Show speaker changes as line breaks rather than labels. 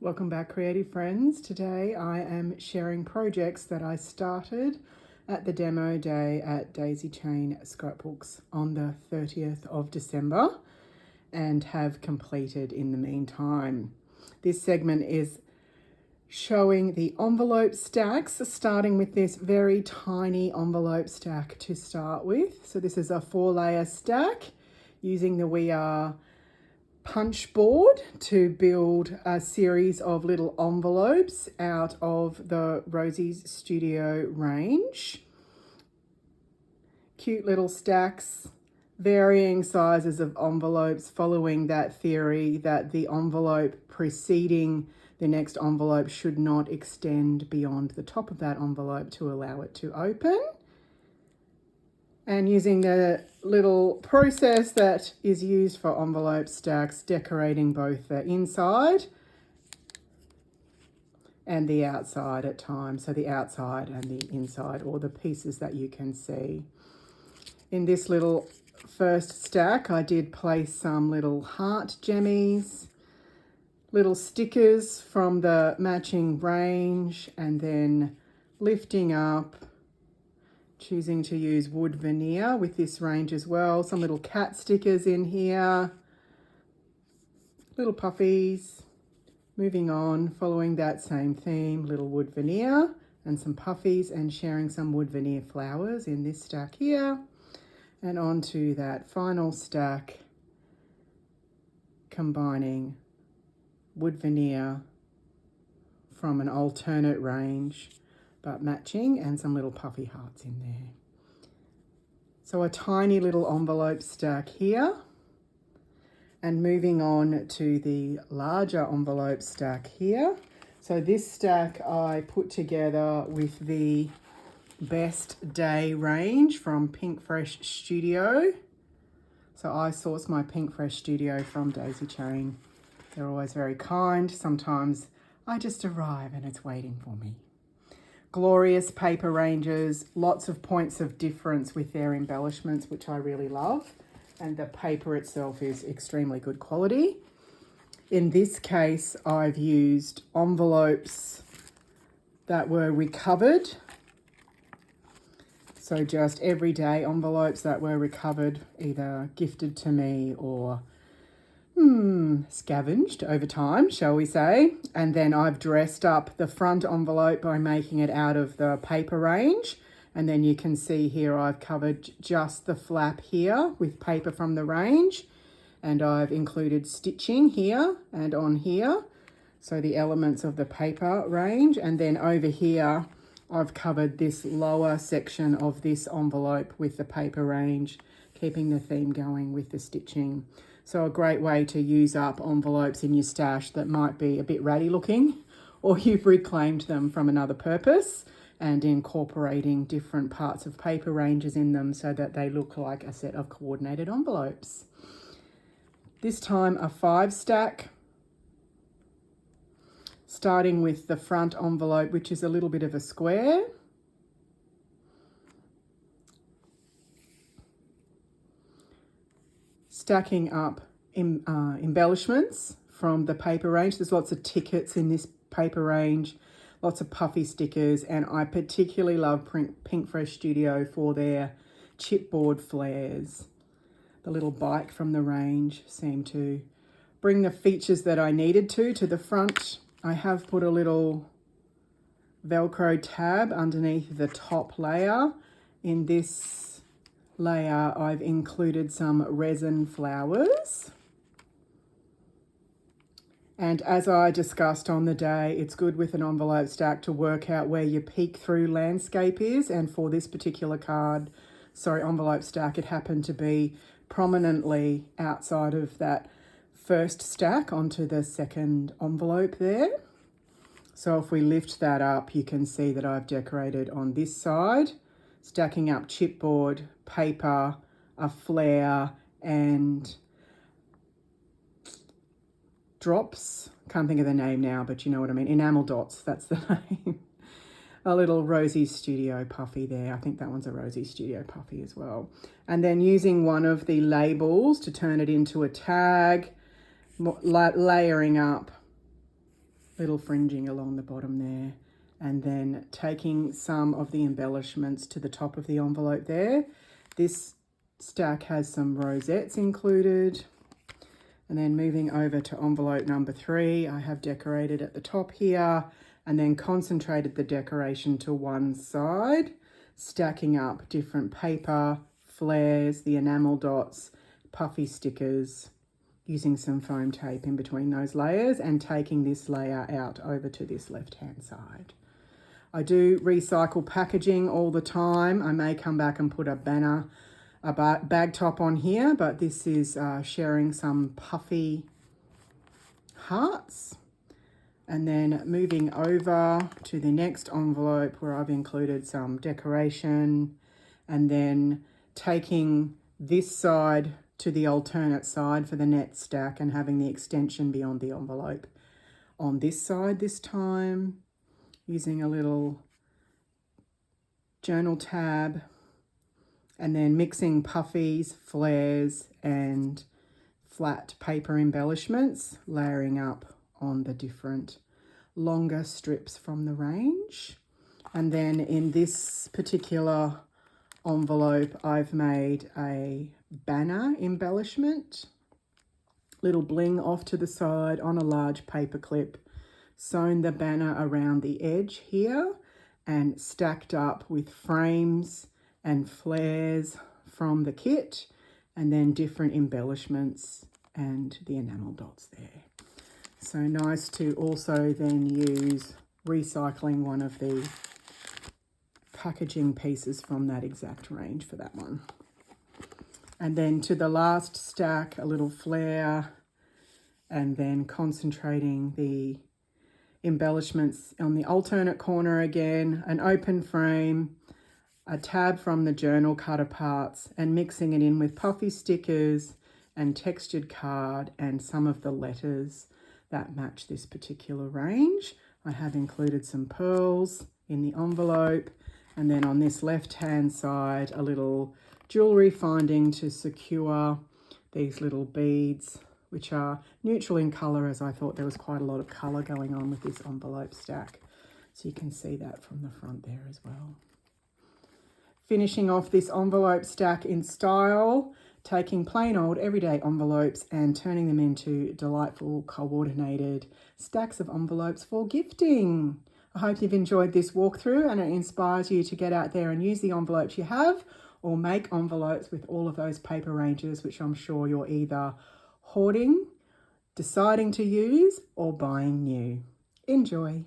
Welcome back, creative friends. Today I am sharing projects that I started at the demo day at Daisy Chain Scrapbooks on the 30th of December and have completed in the meantime. This segment is showing the envelope stacks, starting with this very tiny envelope stack to start with. So this is a 4-layer stack using the We Are punch board to build a series of little envelopes out of the Rosie's Studio range. Cute little stacks, varying sizes of envelopes, following that theory that the envelope preceding the next envelope should not extend beyond the top of that envelope to allow it to open. And using the little process that is used for envelope stacks, decorating both the inside and the outside at times. So the outside and the inside, or the pieces that you can see. In this little first stack, I did place some little heart gemmies, little stickers from the matching range, and then lifting up, choosing to use wood veneer with this range as well. Some little cat stickers in here, little puffies. Moving on, following that same theme, little wood veneer and some puffies, and sharing some wood veneer flowers in this stack here. And onto that final stack, combining wood veneer from an alternate range but matching, and some little puffy hearts in there. So a tiny little envelope stack here. And moving on to the larger envelope stack here. So this stack I put together with the Best Day range from Pink Fresh Studio. So I source my Pink Fresh Studio from Daisy Chain. They're always very kind. Sometimes I just arrive and it's waiting for me. Glorious paper ranges, lots of points of difference with their embellishments, which I really love. And the paper itself is extremely good quality. In this case, I've used envelopes that were recovered. So just everyday envelopes that were recovered, either gifted to me or scavenged over time, shall we say. And then I've dressed up the front envelope by making it out of the paper range. And then you can see here I've covered just the flap here with paper from the range. And I've included stitching here and on here. So the elements of the paper range. And then over here, I've covered this lower section of this envelope with the paper range, keeping the theme going with the stitching. So a great way to use up envelopes in your stash that might be a bit ratty looking, or you've reclaimed them from another purpose, and incorporating different parts of paper ranges in them so that they look like a set of coordinated envelopes. This time a 5 stack, starting with the front envelope, which is a little bit of a square. Stacking up embellishments from the paper range. There's lots of tickets in this paper range, lots of puffy stickers, and I particularly love Pink Fresh Studio for their chipboard flares. The little bike from the range seemed to bring the features that I needed to the front. I have put a little Velcro tab underneath the top layer. In this layer, I've included some resin flowers. And as I discussed on the day, it's good with an envelope stack to work out where your peek through landscape is. And for this particular envelope stack, it happened to be prominently outside of that first stack onto the second envelope there. So if we lift that up, you can see that I've decorated on this side, stacking up chipboard, paper, a flare, and drops. Can't think of the name now, but you know what I mean. Enamel dots, that's the name. A little Rosie's Studio puffy there. I think that one's a Rosie's Studio puffy as well. And then using one of the labels to turn it into a tag, layering up little fringing along the bottom there. And then taking some of the embellishments to the top of the envelope there. This stack has some rosettes included. And then moving over to envelope number 3, I have decorated at the top here and then concentrated the decoration to one side, stacking up different paper, flares, the enamel dots, puffy stickers, using some foam tape in between those layers and taking this layer out over to this left-hand side. I do recycle packaging all the time. I may come back and put a banner, a bag top on here, but this is sharing some puffy hearts. And then moving over to the next envelope where I've included some decoration, and then taking this side to the alternate side for the net stack and having the extension beyond the envelope on this side this time, using a little journal tab, and then mixing puffies, flares, and flat paper embellishments, layering up on the different longer strips from the range. And then in this particular envelope, I've made a banner embellishment, little bling off to the side on a large paper clip, sewn the banner around the edge here and stacked up with frames and flares from the kit, and then different embellishments and the enamel dots there. So nice to also then use recycling one of the packaging pieces from that exact range for that one. And then to the last stack, a little flare, and then concentrating the embellishments on the alternate corner again, an open frame, a tab from the journal cut aparts, and mixing it in with puffy stickers and textured card and some of the letters that match this particular range. I have included some pearls in the envelope, and then on this left-hand side, a little jewellery finding to secure these little beads, which are neutral in colour, as I thought there was quite a lot of colour going on with this envelope stack. So you can see that from the front there as well. Finishing off this envelope stack in style, taking plain old everyday envelopes and turning them into delightful coordinated stacks of envelopes for gifting. I hope you've enjoyed this walkthrough and it inspires you to get out there and use the envelopes you have, or make envelopes with all of those paper ranges, which I'm sure you're either hoarding, deciding to use, or buying new. Enjoy.